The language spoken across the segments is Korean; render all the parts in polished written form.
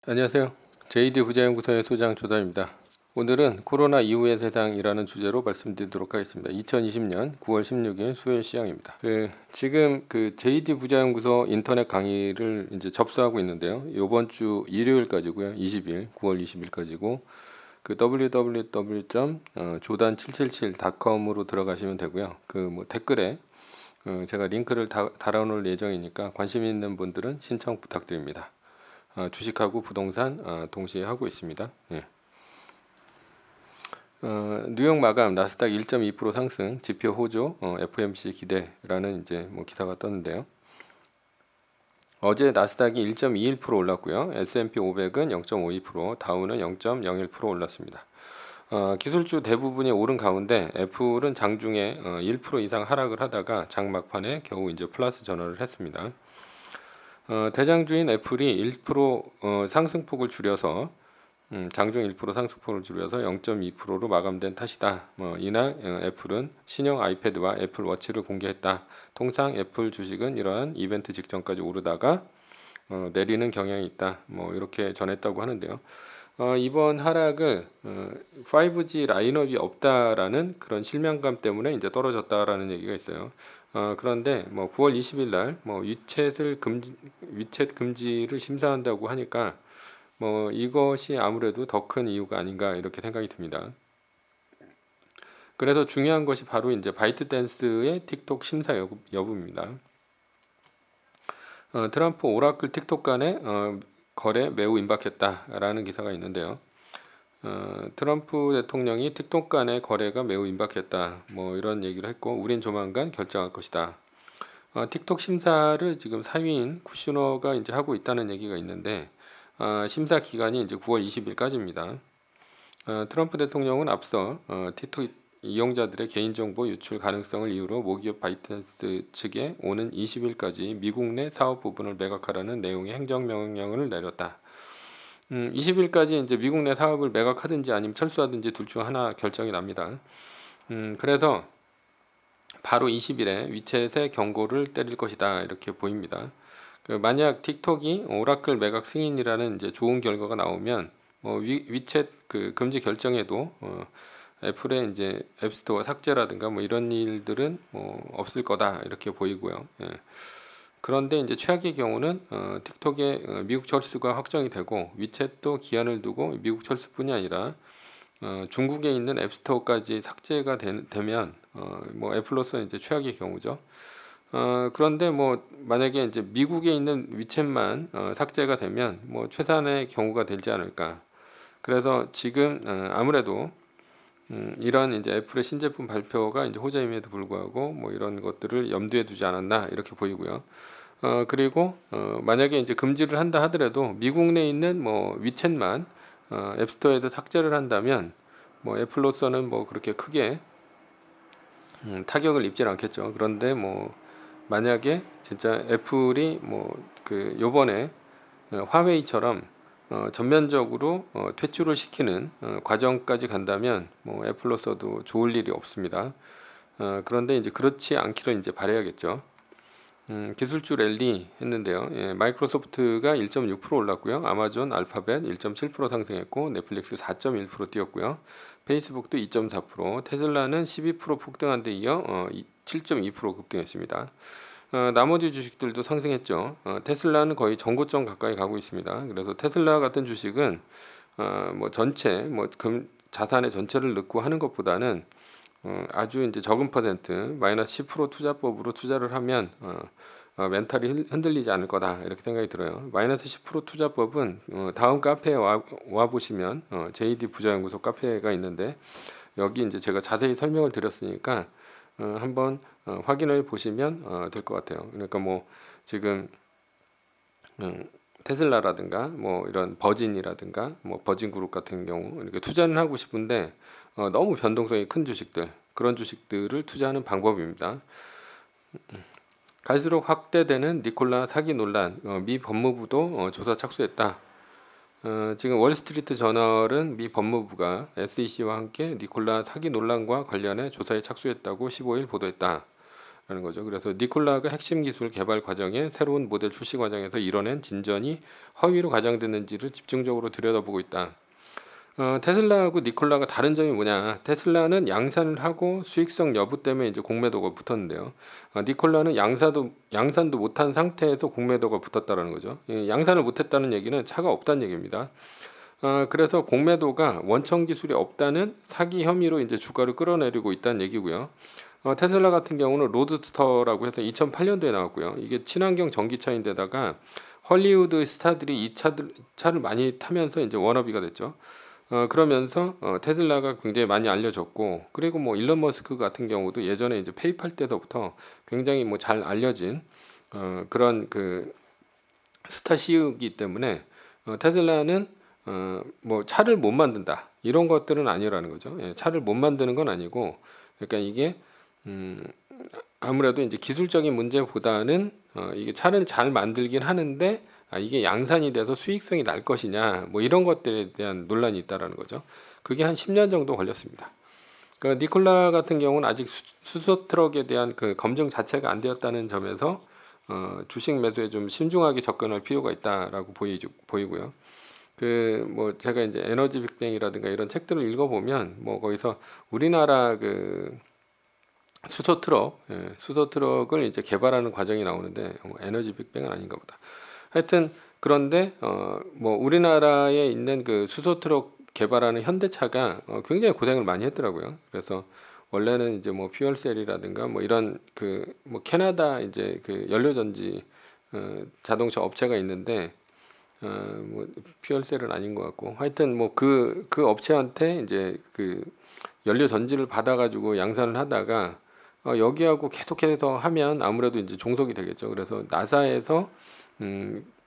안녕하세요. JD 부자연구소의 소장 조담입니다. 오늘은 코로나 이후의 세상이라는 주제로 말씀드리도록 하겠습니다. 2020년 9월 16일 수요일 시황입니다. 지금 JD 부자연구소 인터넷 강의를 이제 접수하고 있는데요. 이번 주 일요일까지고요. 20일, 9월 20일까지고 www.조단777.com으로 들어가시면 되고요. 댓글에 제가 링크를 달아놓을 예정이니까 관심 있는 분들은 신청 부탁드립니다. 주식하고 부동산 동시에 하고 있습니다. 예. 뉴욕 마감 나스닥 1.2% 상승, 지표 호조, FOMC 기대라는 이제 기사가 떴는데요. 어제 나스닥이 1.21% 올랐고요. S&P 500은 0.52%, 다우는 0.01% 올랐습니다. 기술주 대부분이 오른 가운데 애플은 장중에 1% 이상 하락을 하다가 장 막판에 겨우 이제 플러스 전환을 했습니다. 대장주인 애플이 1% 상승폭을 줄여서 장중 1% 상승폭을 줄여서 0.2%로 마감된 탓이다. 이날 애플은 신형 아이패드와 애플 워치를 공개했다. 통상 애플 주식은 이러한 이벤트 직전까지 오르다가 내리는 경향이 있다. 이렇게 전했다고 하는데요. 이번 하락을 5G 라인업이 없다라는 그런 실망감 때문에 이제 떨어졌다라는 얘기가 있어요. 그런데 9월 20일 날 위챗 금지를 심사한다고 하니까 이것이 아무래도 더 큰 이유가 아닌가 이렇게 생각이 듭니다. 그래서 중요한 것이 바로 이제 바이트댄스의 틱톡 심사 여부입니다. 트럼프 오라클 틱톡 간의 거래 매우 임박했다라는 기사가 있는데요. 트럼프 대통령이 틱톡 간의 거래가 매우 임박했다. 이런 얘기를 했고, 우린 조만간 결정할 것이다. 틱톡 심사를 지금 사위인 쿠슈너가 이제 하고 있다는 얘기가 있는데, 심사 기간이 이제 9월 20일까지입니다. 트럼프 대통령은 앞서 틱톡 이용자들의 개인정보 유출 가능성을 이유로 모기업 바이트댄스 측에 오는 20일까지 미국 내 사업 부분을 매각하라는 내용의 행정명령을 내렸다. 20일까지 이제 미국 내 사업을 매각하든지 아니면 철수하든지 둘 중 하나 결정이 납니다. 그래서 바로 20일에 위챗에 경고를 때릴 것이다 이렇게 보입니다. 만약 틱톡이 오라클 매각 승인이라는 이제 좋은 결과가 나오면 위챗 금지 결정에도 애플의 이제 앱스토어 삭제라든가 이런 일들은 없을 거다 이렇게 보이고요. 예. 그런데 이제 최악의 경우는 틱톡의 미국 철수가 확정이 되고 위챗도 기한을 두고 미국 철수뿐이 아니라 중국에 있는 앱스토어까지 삭제가 되면 애플로서는 이제 최악의 경우죠. 그런데 만약에 이제 미국에 있는 위챗만 삭제가 되면 최선의 경우가 되지 않을까. 그래서 지금 아무래도 이런 이제 애플의 신제품 발표가 이제 호재임에도 불구하고 이런 것들을 염두에 두지 않았나 이렇게 보이고요. 그리고 만약에 이제 금지를 한다 하더라도 미국 내에 있는 위챗만 앱스토어에서 삭제를 한다면 애플로서는 그렇게 크게 타격을 입질 않겠죠. 그런데 만약에 진짜 애플이 요번에 화웨이처럼 전면적으로 퇴출을 시키는 과정까지 간다면 애플로서도 좋을 일이 없습니다. 그런데 이제 그렇지 않기를 이제 바라야겠죠. 기술주 랠리 했는데요. 예, 마이크로소프트가 1.6% 올랐고요. 아마존, 알파벳 1.7% 상승했고 넷플릭스 4.1% 뛰었고요. 페이스북도 2.4%, 테슬라는 12% 폭등한 데 이어 7.2% 급등했습니다. 나머지 주식들도 상승했죠. 테슬라는 거의 전고점 가까이 가고 있습니다. 그래서 테슬라 같은 주식은 전체 자산의 전체를 넣고 하는 것보다는 아주 이제 적은 퍼센트 마이너스 10% 투자법으로 투자를 하면 멘탈이 흔들리지 않을 거다 이렇게 생각이 들어요. 마이너스 10% 투자법은 다음 카페에 와 보시면 JD 부자연구소 카페가 있는데 여기 이제 제가 자세히 설명을 드렸으니까 한번 확인을 보시면 될 것 같아요. 그러니까 지금 테슬라라든가 이런 버진이라든가 버진그룹 같은 경우 이렇게 투자는 하고 싶은데 너무 변동성이 큰 주식들 그런 주식들을 투자하는 방법입니다. 갈수록 확대되는 니콜라 사기 논란 미 법무부도 조사 착수했다. 지금 월스트리트 저널은 미 법무부가 SEC와 함께 니콜라 사기 논란과 관련해 조사에 착수했다고 15일 보도했다. 라는 거죠. 그래서 니콜라가 핵심 기술 개발 과정에 새로운 모델 출시 과정에서 이뤄낸 진전이 허위로 가장됐는지를 집중적으로 들여다보고 있다. 테슬라하고 니콜라가 다른 점이 뭐냐? 테슬라는 양산을 하고 수익성 여부 때문에 이제 공매도가 붙었는데요. 니콜라는 양산도 못한 상태에서 공매도가 붙었다라는 거죠. 양산을 못했다는 얘기는 차가 없다는 얘기입니다. 그래서 공매도가 원천 기술이 없다는 사기 혐의로 이제 주가를 끌어내리고 있다는 얘기고요. 테슬라 같은 경우는 로드스터라고 해서 2008년도에 나왔고요. 이게 친환경 전기차인데다가 헐리우드 스타들이 이 차를 많이 타면서 이제 워너비가 됐죠. 그러면서 테슬라가 굉장히 많이 알려졌고, 그리고 뭐 일론 머스크 같은 경우도 예전에 이제 페이팔 때부터 굉장히 뭐 잘 알려진 그런 그 스타 CEO이기 때문에 테슬라는 뭐 차를 못 만든다 이런 것들은 아니라는 거죠. 예, 차를 못 만드는 건 아니고, 그러니까 이게 아무래도 이제 기술적인 문제보다는 이게 차를 잘 만들긴 하는데 이게 양산이 돼서 수익성이 날 것이냐 뭐 이런 것들에 대한 논란이 있다라는 거죠. 그게 한 10년 정도 걸렸습니다. 그 니콜라 같은 경우는 아직 수소 트럭에 대한 그 검증 자체가 안 되었다는 점에서 주식 매수에 좀 신중하게 접근할 필요가 있다라고 보이고요. 그 뭐 제가 이제 에너지 빅뱅이라든가 이런 책들을 읽어보면 뭐 거기서 우리나라 그 수소 트럭을 이제 개발하는 과정이 나오는데 에너지 빅뱅은 아닌가 보다. 하여튼 그런데 뭐 우리나라에 있는 그 수소 트럭 개발하는 현대차가 굉장히 고생을 많이 했더라고요. 그래서 원래는 이제 뭐 퓨얼셀이라든가 뭐 이런 그 뭐 캐나다 이제 그 연료전지 자동차 업체가 있는데 뭐 퓨얼셀은 아닌 것 같고, 하여튼 뭐 그 업체한테 이제 그 연료 전지를 받아가지고 양산을 하다가 여기하고 계속해서 하면 아무래도 이제 종속이 되겠죠. 그래서 나사에서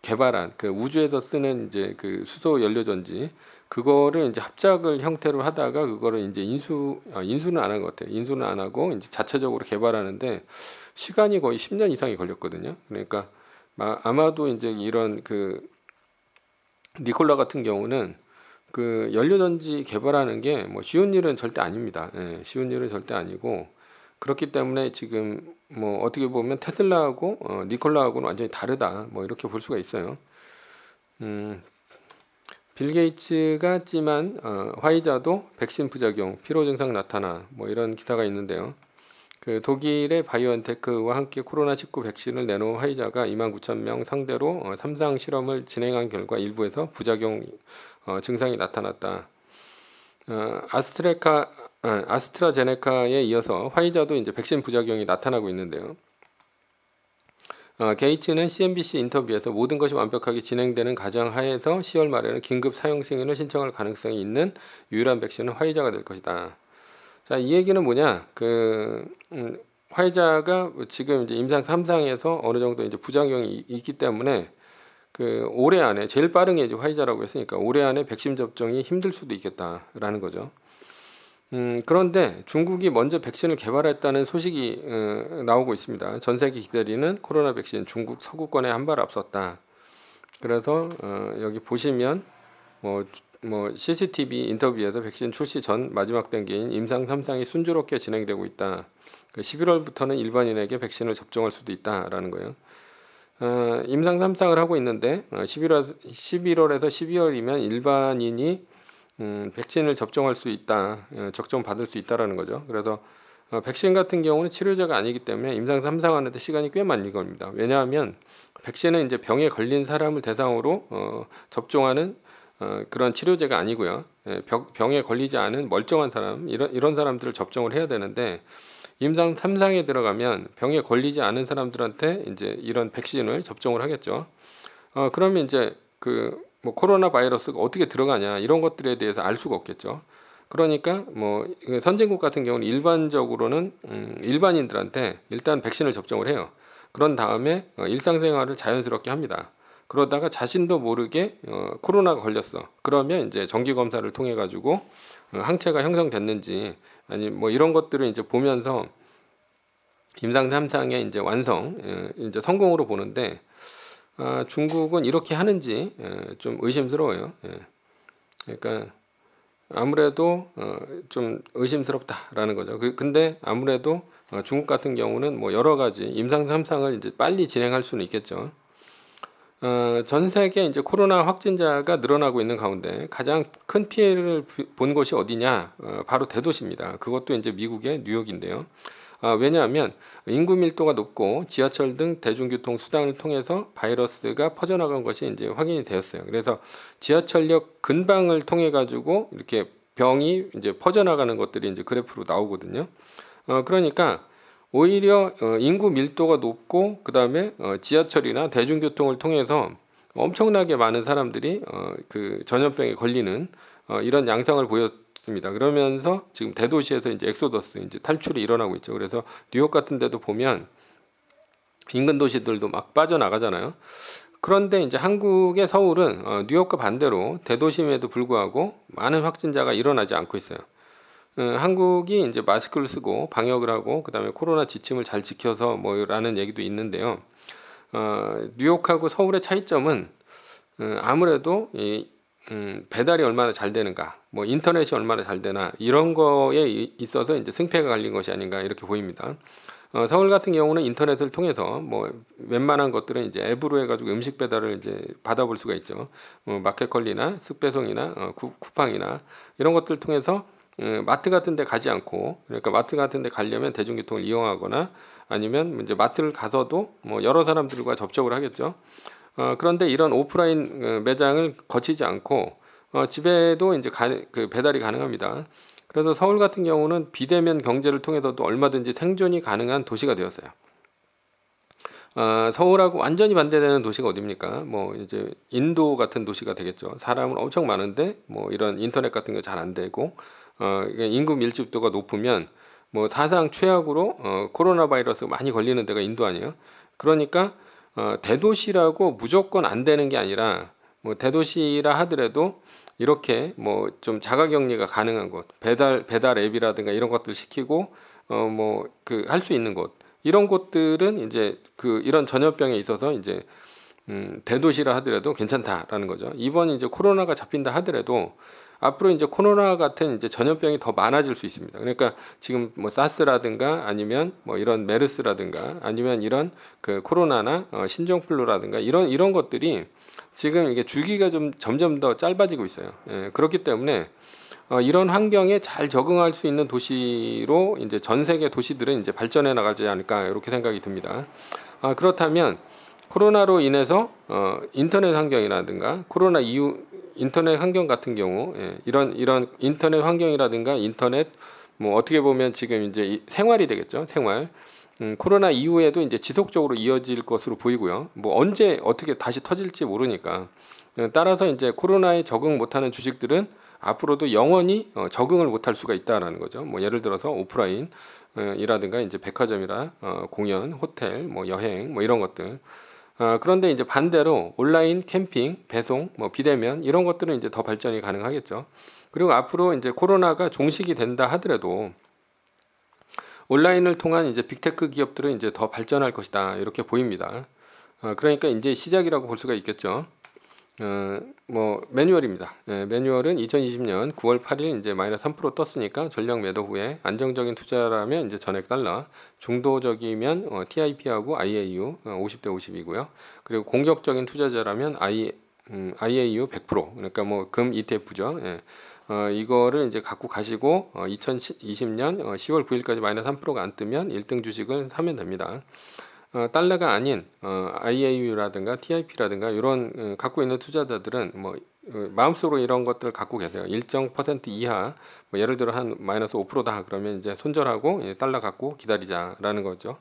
개발한 그 우주에서 쓰는 이제 그 수소 연료 전지 그거를 이제 합작을 형태로 하다가 그거를 이제 인수는 안 한 것 같아요. 인수는 안 하고 이제 자체적으로 개발하는데 시간이 거의 10년 이상이 걸렸거든요. 그러니까 아마도 이제 이런 그 니콜라 같은 경우는 그 연료전지 개발하는 게 뭐 쉬운 일은 절대 아닙니다. 예, 쉬운 일은 절대 아니고, 그렇기 때문에 지금 뭐 어떻게 보면 테슬라하고 니콜라하고는 완전히 다르다 뭐 이렇게 볼 수가 있어요. 빌 게이츠가 찜한 화이자도 백신 부작용 피로 증상 나타나 뭐 이런 기사가 있는데요. 그 독일의 바이오엔테크와 함께 코로나19 백신을 내놓은 화이자가 29,000명 상대로 3상 실험을 진행한 결과 일부에서 부작용 증상이 나타났다. 아스트라제네카에 이어서 화이자도 이제 백신 부작용이 나타나고 있는데요. 게이츠는 CNBC 인터뷰에서 모든 것이 완벽하게 진행되는 가정하에서 10월 말에는 긴급 사용 승인을 신청할 가능성이 있는 유일한 백신은 화이자가 될 것이다. 자, 이 얘기는 뭐냐? 화이자가 지금 이제 임상 3상에서 어느 정도 이제 부작용이 있기 때문에 그 올해 안에 제일 빠른 게 이제 화이자라고 했으니까 올해 안에 백신 접종이 힘들 수도 있겠다라는 거죠. 그런데 중국이 먼저 백신을 개발했다는 소식이 나오고 있습니다. 전 세계 기다리는 코로나 백신 중국 서구권에 한 발 앞섰다. 그래서 여기 보시면 뭐 CCTV 인터뷰에서 백신 출시 전 마지막 단계인 임상 3상이 순조롭게 진행되고 있다. 11월부터는 일반인에게 백신을 접종할 수도 있다라는 거예요. 임상 3상을 하고 있는데 11월에서 12월이면 일반인이 백신을 접종할 수 있다, 접종 받을 수 있다라는 거죠. 그래서 백신 같은 경우는 치료제가 아니기 때문에 임상 3상 하는데 시간이 꽤 많이 걸립니다. 왜냐하면 백신은 이제 병에 걸린 사람을 대상으로 접종하는 그런 치료제가 아니고요. 병에 걸리지 않은 멀쩡한 사람 이런 사람들을 접종을 해야 되는데 임상 3상에 들어가면 병에 걸리지 않은 사람들한테 이제 이런 백신을 접종을 하겠죠. 그러면 이제 뭐 코로나 바이러스가 어떻게 들어가냐 이런 것들에 대해서 알 수가 없겠죠. 그러니까 뭐 선진국 같은 경우는 일반적으로는 일반인들한테 일단 백신을 접종을 해요. 그런 다음에 일상생활을 자연스럽게 합니다. 그러다가 자신도 모르게 코로나가 걸렸어. 그러면 이제 정기 검사를 통해 가지고 항체가 형성됐는지 아니 뭐 이런 것들을 이제 보면서 임상 3상의 이제 이제 성공으로 보는데 중국은 이렇게 하는지 좀 의심스러워요. 그러니까 아무래도 좀 의심스럽다라는 거죠. 근데 아무래도 중국 같은 경우는 뭐 여러 가지 임상 3상을 이제 빨리 진행할 수는 있겠죠. 전 세계 이제 코로나 확진자가 늘어나고 있는 가운데 가장 큰 피해를 본 곳이 어디냐? 바로 대도시입니다. 그것도 이제 미국의 뉴욕인데요. 왜냐하면 인구 밀도가 높고 지하철 등 대중교통 수단을 통해서 바이러스가 퍼져나간 것이 이제 확인이 되었어요. 그래서 지하철역 근방을 통해 가지고 이렇게 병이 이제 퍼져나가는 것들이 이제 그래프로 나오거든요. 그러니까 오히려 인구 밀도가 높고 그 다음에 지하철이나 대중교통을 통해서 엄청나게 많은 사람들이 그 전염병에 걸리는 이런 양상을 보였습니다. 그러면서 지금 대도시에서 이제 엑소더스 이제 탈출이 일어나고 있죠. 그래서 뉴욕 같은 데도 보면 인근 도시들도 막 빠져나가잖아요. 그런데 이제 한국의 서울은 뉴욕과 반대로 대도심에도 불구하고 많은 확진자가 일어나지 않고 있어요. 한국이 이제 마스크를 쓰고 방역을 하고 그다음에 코로나 지침을 잘 지켜서 뭐라는 얘기도 있는데요. 뉴욕하고 서울의 차이점은 아무래도 배달이 얼마나 잘 되는가, 뭐 인터넷이 얼마나 잘 되나 이런 거에 있어서 이제 승패가 갈린 것이 아닌가 이렇게 보입니다. 서울 같은 경우는 인터넷을 통해서 뭐 웬만한 것들은 이제 앱으로 해가지고 음식 배달을 이제 받아볼 수가 있죠. 마켓컬리나 쓱배송이나 쿠팡이나 이런 것들 통해서 마트 같은 데 가지 않고, 그러니까 마트 같은 데 가려면 대중교통을 이용하거나 아니면 이제 마트를 가서도 뭐 여러 사람들과 접촉을 하겠죠. 그런데 이런 오프라인 매장을 거치지 않고 집에도 이제 그 배달이 가능합니다. 그래서 서울 같은 경우는 비대면 경제를 통해서도 얼마든지 생존이 가능한 도시가 되었어요. 서울하고 완전히 반대되는 도시가 어디입니까? 뭐 이제 인도 같은 도시가 되겠죠. 사람은 엄청 많은데 뭐 이런 인터넷 같은 거 잘 안 되고 인구 밀집도가 높으면 뭐 사상 최악으로 코로나 바이러스 많이 걸리는 데가 인도 아니에요. 그러니까 대도시라고 무조건 안 되는 게 아니라 뭐 대도시라 하더라도 이렇게 뭐 좀 자가격리가 가능한 곳, 배달 앱이라든가 이런 것들 시키고 뭐 그 할 수 있는 곳, 이런 곳들은 이제 그 이런 전염병에 있어서 이제 대도시라 하더라도 괜찮다라는 거죠. 이번 이제 코로나가 잡힌다 하더라도 앞으로 이제 코로나 같은 이제 전염병이 더 많아질 수 있습니다. 그러니까 지금 뭐 사스라든가 아니면 뭐 이런 메르스라든가 아니면 이런 그 코로나나 신종플루라든가 이런 것들이 지금 이게 주기가 좀 점점 더 짧아지고 있어요. 그렇기 때문에 이런 환경에 잘 적응할 수 있는 도시로 이제 전 세계 도시들은 이제 발전해 나가지 않을까 이렇게 생각이 듭니다. 그렇다면 코로나로 인해서 인터넷 환경이라든가 코로나 이후 인터넷 환경 같은 경우 이런 인터넷 환경이라든가 인터넷 뭐 어떻게 보면 지금 이제 생활이 되겠죠. 생활. 코로나 이후에도 이제 지속적으로 이어질 것으로 보이고요. 뭐 언제 어떻게 다시 터질지 모르니까. 따라서 이제 코로나에 적응 못하는 주식들은 앞으로도 영원히 적응을 못할 수가 있다라는 거죠. 뭐 예를 들어서 오프라인 이라든가 이제 백화점이라 공연, 호텔, 뭐 여행, 뭐 이런 것들. 그런데 이제 반대로 온라인 캠핑, 배송, 뭐 비대면 이런 것들은 이제 더 발전이 가능하겠죠. 그리고 앞으로 이제 코로나가 종식이 된다 하더라도 온라인을 통한 이제 빅테크 기업들은 이제 더 발전할 것이다 이렇게 보입니다. 그러니까 이제 시작이라고 볼 수가 있겠죠. 뭐 매뉴얼입니다. 매뉴얼은 2020년 9월 8일 이제 마이너스 3% 떴으니까 전략 매도 후에 안정적인 투자라면 이제 전액 달러, 중도적이면 TIP하고 IAU 50대 50이고요. 그리고 공격적인 투자자라면 IAU 100%, 그러니까 뭐 금 ETF죠. 이거를 이제 갖고 가시고 2020년 10월 9일까지 마이너스 3%가 안 뜨면 1등 주식을 사면 됩니다. 달러가 아닌 IAU라든가 TIP라든가 이런 갖고 있는 투자자들은 뭐 마음속으로 이런 것들을 갖고 계세요. 일정 퍼센트 이하, 뭐 예를 들어 한 마이너스 5%다 그러면 이제 손절하고 달러 갖고 기다리자라는 거죠.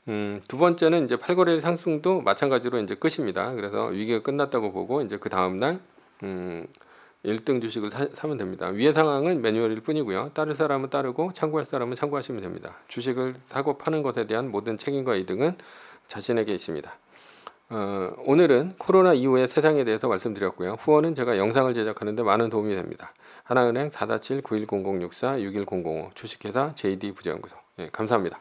두 번째는 이제 8거래일 상승도 마찬가지로 이제 끝입니다. 그래서 위기가 끝났다고 보고 이제 그 다음 날 1등 주식을 사면 됩니다. 위의 상황은 매뉴얼일 뿐이고요. 따를 사람은 따르고 참고할 사람은 참고하시면 됩니다. 주식을 사고 파는 것에 대한 모든 책임과 이득은 자신에게 있습니다. 오늘은 코로나 이후의 세상에 대해서 말씀드렸고요. 후원은 제가 영상을 제작하는데 많은 도움이 됩니다. 하나은행 447-910064-6100 주식회사 JD부재연구소. 감사합니다.